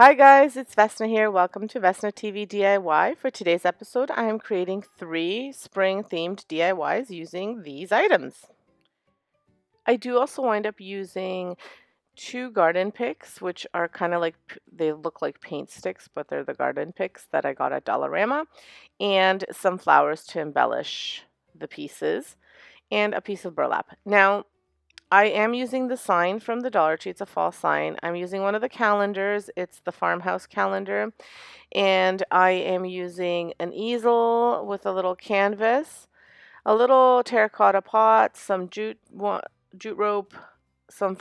Hi guys, it's Vesna here. Welcome to Vesna TV DIY. For today's episode, I am creating 3 spring themed DIYs using these items. I do also wind up using 2 garden picks, which are kind of like, they look like paint sticks, but they're the garden picks that I got at Dollarama, and some flowers to embellish the pieces, and a piece of burlap. Now, I am using the sign from the Dollar Tree. It's a fall sign. I'm using one of the calendars. It's the farmhouse calendar. And I am using an easel with a little canvas, a little terracotta pot, some jute rope, some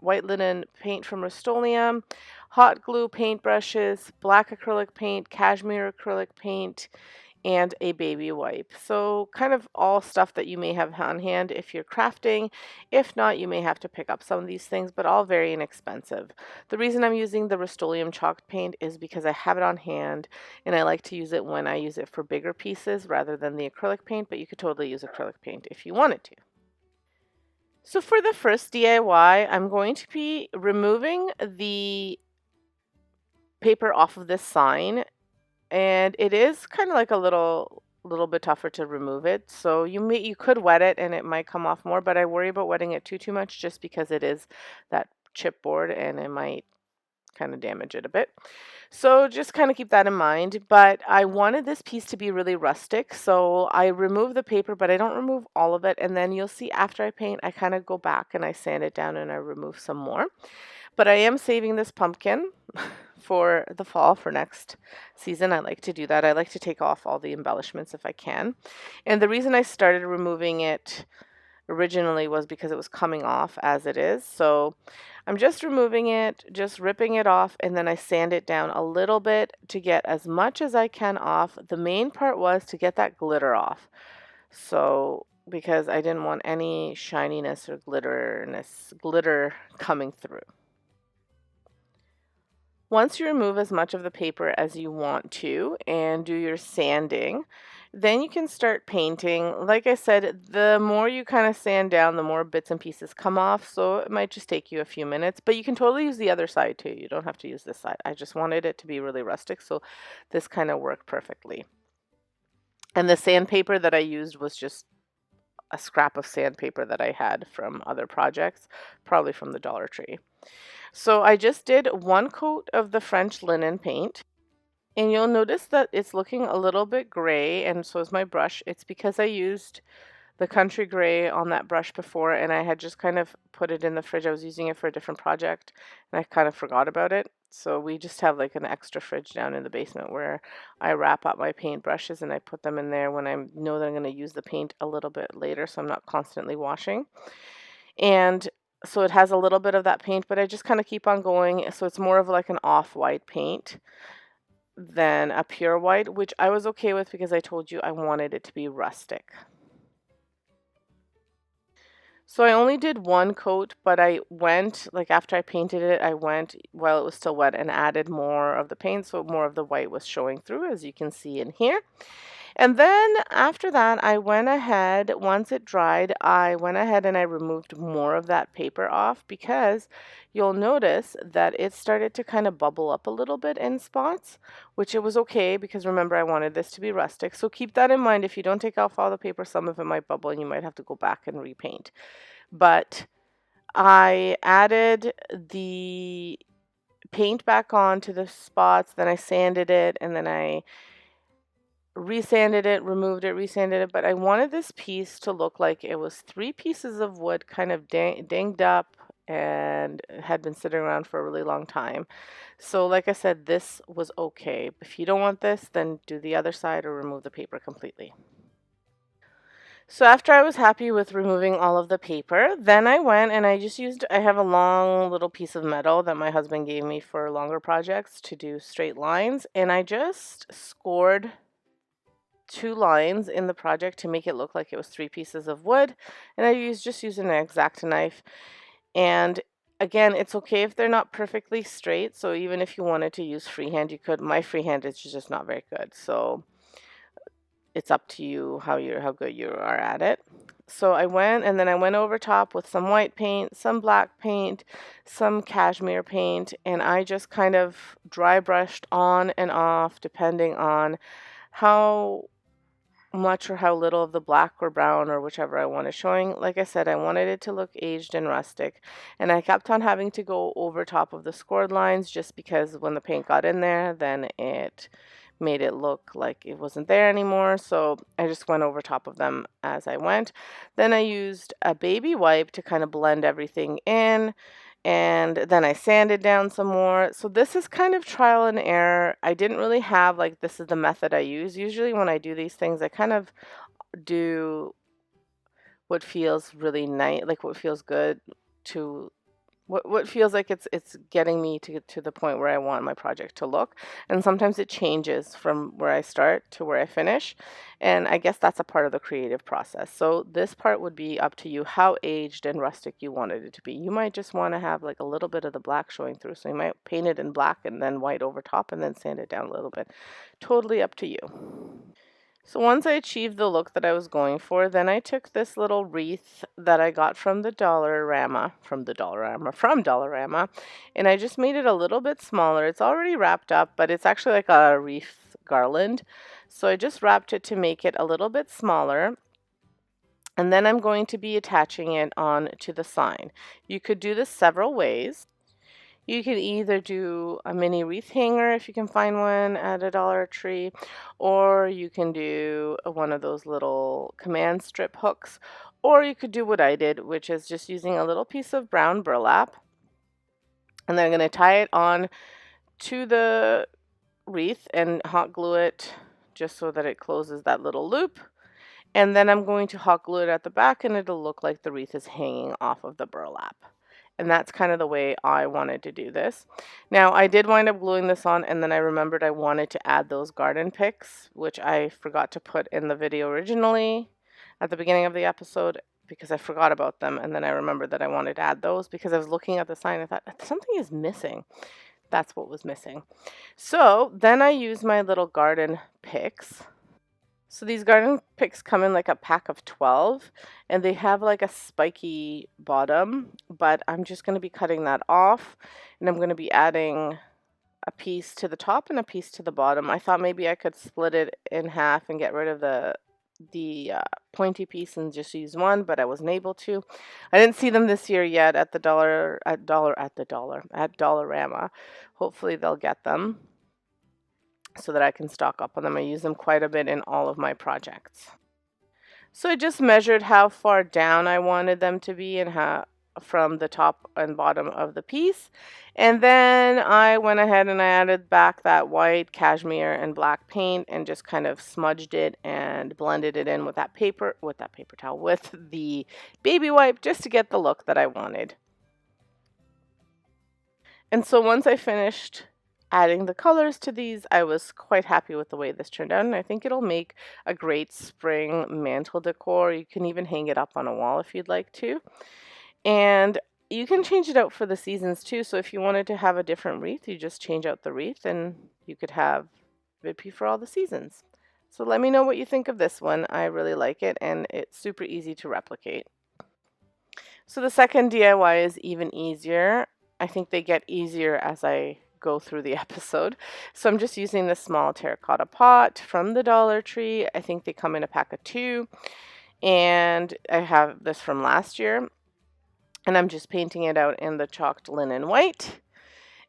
white linen paint from Rust-Oleum, hot glue paintbrushes, black acrylic paint, cashmere acrylic paint, and a baby wipe. So kind of all stuff that you may have on hand if you're crafting. If not, you may have to pick up some of these things, but all very inexpensive. The reason I'm using the Rust-Oleum chalk paint is because I have it on hand and I like to use it when I use it for bigger pieces rather than the acrylic paint, but you could totally use acrylic paint if you wanted to. So for the first DIY, I'm going to be removing the paper off of this sign, and it is kind of like a little bit tougher to remove it. So you could wet it and it might come off more, but I worry about wetting it too much just because it is that chipboard and it might kind of damage it a bit. So just kind of keep that in mind. But I wanted this piece to be really rustic, so I remove the paper, but I don't remove all of it. And then you'll see after I paint, I kind of go back and I sand it down and I remove some more. But I am saving this pumpkin for the fall, for next season. I like to do that. I like to take off all the embellishments if I can. And the reason I started removing it originally was because it was coming off as it is. So I'm just removing it, just ripping it off, and then I sand it down a little bit to get as much as I can off. The main part was to get that glitter off. So because I didn't want any shininess or glitter coming through. Once you remove as much of the paper as you want to and do your sanding, then you can start painting. Like I said, the more you kind of sand down, the more bits and pieces come off. So it might just take you a few minutes, but you can totally use the other side too. You don't have to use this side. I just wanted it to be really rustic, so this kind of worked perfectly. And the sandpaper that I used was just a scrap of sandpaper that I had from other projects, probably from the Dollar Tree. So I just did 1 coat of the French linen paint, and you'll notice that it's looking a little bit gray, and so is my brush. It's because I used the country gray on that brush before, and I had just kind of put it in the fridge. I was using it for a different project, and I kind of forgot about it. So we just have like an extra fridge down in the basement where I wrap up my paint brushes and I put them in there when I know that I'm going to use the paint a little bit later, so I'm not constantly washing. And so it has a little bit of that paint, but I just kind of keep on going. So it's more of like an off-white paint than a pure white, which I was okay with because I told you I wanted it to be rustic. So I only did 1 coat, but I went, like after I painted it, I went while it was still wet and added more of the paint, so more of the white was showing through, as you can see in here. And then after that, I went ahead, once it dried, I went ahead and I removed more of that paper off because you'll notice that it started to kind of bubble up a little bit in spots, which it was okay because remember I wanted this to be rustic. So keep that in mind. If you don't take off all the paper, some of it might bubble and you might have to go back and repaint. But I added the paint back on to the spots, then I sanded it, and then I resanded it, removed it, resanded it, but I wanted this piece to look like it was 3 pieces of wood kind of dinged up and had been sitting around for a really long time. So like I said, this was okay. If you don't want this, then do the other side or remove the paper completely. So after I was happy with removing all of the paper, then I went and I have a long little piece of metal that my husband gave me for longer projects to do straight lines, and I just scored 2 lines in the project to make it look like it was 3 pieces of wood, and just used an X-Acto knife. And again, it's okay if they're not perfectly straight, so even if you wanted to use freehand, you could. My freehand is just not very good, so it's up to you how good you are at it. So I went and then I went over top with some white paint, some black paint, some cashmere paint, and I just kind of dry brushed on and off depending on how much or how little of the black or brown or whichever I wanted showing. Like I said, I wanted it to look aged and rustic, and I kept on having to go over top of the scored lines just because when the paint got in there, then it made it look like it wasn't there anymore. So I just went over top of them as I went. Then I used a baby wipe to kind of blend everything in, and then I sanded down some more. So this is kind of trial and error. I didn't really have like this is the method I use. Usually when I do these things, I kind of do what feels really nice, like what feels good to what feels like it's getting me to the point where I want my project to look. And sometimes it changes from where I start to where I finish. And I guess that's a part of the creative process. So this part would be up to you how aged and rustic you wanted it to be. You might just want to have like a little bit of the black showing through. So you might paint it in black and then white over top and then sand it down a little bit. Totally up to you. So once I achieved the look that I was going for, then I took this little wreath that I got from Dollarama, and I just made it a little bit smaller. It's already wrapped up, but it's actually like a wreath garland. So I just wrapped it to make it a little bit smaller. And then I'm going to be attaching it on to the sign. You could do this several ways. You can either do a mini wreath hanger if you can find one at a Dollar Tree, or you can do one of those little command strip hooks, or you could do what I did, which is just using a little piece of brown burlap, and then I'm going to tie it on to the wreath and hot glue it just so that it closes that little loop. And then I'm going to hot glue it at the back, and it'll look like the wreath is hanging off of the burlap. And that's kind of the way I wanted to do this. Now, I did wind up gluing this on, and then I remembered I wanted to add those garden picks, which I forgot to put in the video originally at the beginning of the episode because I forgot about them. And then I remembered that I wanted to add those because I was looking at the sign and thought, something is missing. That's what was missing. So then I used my little garden picks. So these garden picks come in like a pack of 12, and they have like a spiky bottom, but I'm just going to be cutting that off, and I'm going to be adding a piece to the top and a piece to the bottom. I thought maybe I could split it in half and get rid of the pointy piece and just use one, but I wasn't able to. I didn't see them this year yet at Dollarama. Hopefully they'll get them so that I can stock up on them. I use them quite a bit in all of my projects. So I just measured how far down I wanted them to be and how from the top and bottom of the piece. And then I went ahead and I added back that white cashmere and black paint and just kind of smudged it and blended it in with that paper towel, with the baby wipe, just to get the look that I wanted. And so once I finished adding the colors to these, I was quite happy with the way this turned out, and I think it'll make a great spring mantle decor. You can even hang it up on a wall if you'd like to. And you can change it out for the seasons too. So if you wanted to have a different wreath, you just change out the wreath and you could have it be for all the seasons. So let me know what you think of this one. I really like it, and it's super easy to replicate. So the second DIY is even easier. I think they get easier as I go through the episode. So I'm just using this small terracotta pot from the Dollar Tree. I think they come in a pack of 2, and I have this from last year, and I'm just painting it out in the chalked linen white.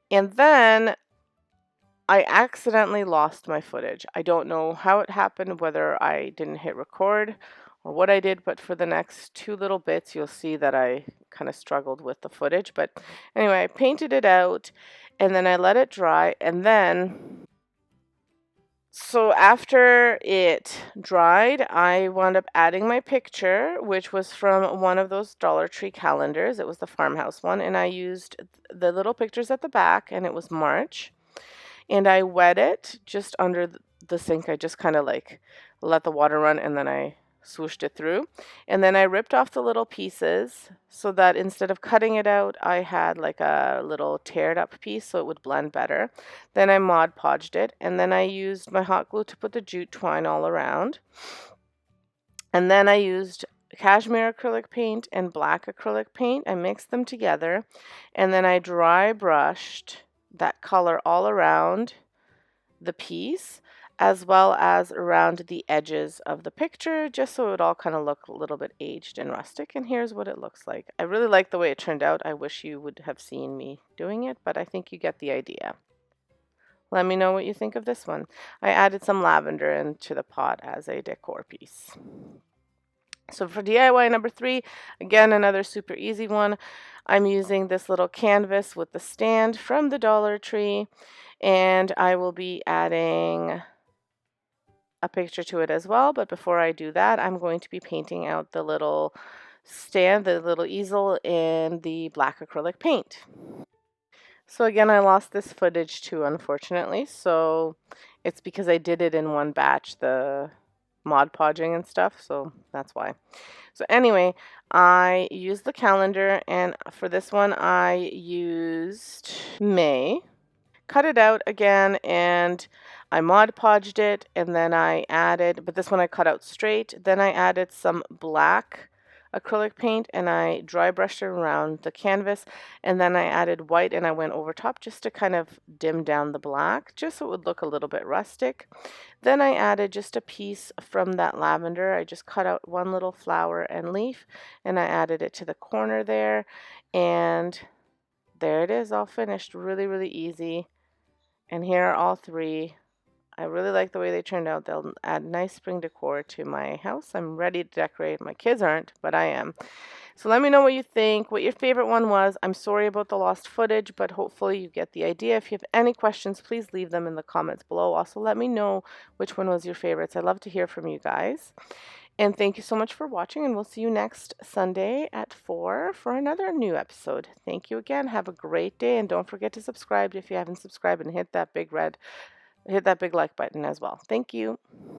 And then I accidentally lost my footage. I don't know how it happened, whether I didn't hit record or what I did, but for the next 2 little bits, you'll see that I kind of struggled with the footage. But anyway, I painted it out, and then I let it dry, and then so after it dried, I wound up adding my picture, which was from one of those Dollar Tree calendars. It was the farmhouse one, and I used the little pictures at the back, and it was March. And I wet it just under the sink. I just kind of like let the water run, and then I swooshed it through. And then I ripped off the little pieces so that instead of cutting it out, I had like a little teared up piece so it would blend better. Then I Mod Podged it, and then I used my hot glue to put the jute twine all around. And then I used cashmere acrylic paint and black acrylic paint. I mixed them together, and then I dry brushed that color all around the piece, as well as around the edges of the picture, just so it would all kind of look a little bit aged and rustic. And here's what it looks like. I really like the way it turned out. I wish you would have seen me doing it, but I think you get the idea. Let me know what you think of this one. I added some lavender into the pot as a decor piece. So for DIY number 3, again, another super easy one. I'm using this little canvas with the stand from the Dollar Tree, and I will be adding a picture to it as well. But before I do that, I'm going to be painting out the little stand, the little easel, in the black acrylic paint. So again, I lost this footage too, unfortunately. So it's because I did it in one batch, the Mod Podging and stuff. So that's why. So anyway, I used the calendar, and for this one, I used May. Cut it out again, and I Mod Podged it, and then I added, but this one I cut out straight. Then I added some black acrylic paint, and I dry brushed it around the canvas, and then I added white, and I went over top just to kind of dim down the black, just so it would look a little bit rustic. Then I added just a piece from that lavender. I just cut out one little flower and leaf, and I added it to the corner there, and there it is, all finished. Really, really easy. And here are all 3. I really like the way they turned out. They'll add nice spring decor to my house. I'm ready to decorate. My kids aren't, but I am. So let me know what you think, what your favorite one was. I'm sorry about the lost footage, but hopefully you get the idea. If you have any questions, please leave them in the comments below. Also, let me know which one was your favorites. I'd love to hear from you guys. And thank you so much for watching, and we'll see you next Sunday at 4 for another new episode. Thank you again. Have a great day, and don't forget to subscribe if you haven't subscribed, and hit that big like button as well. Thank you.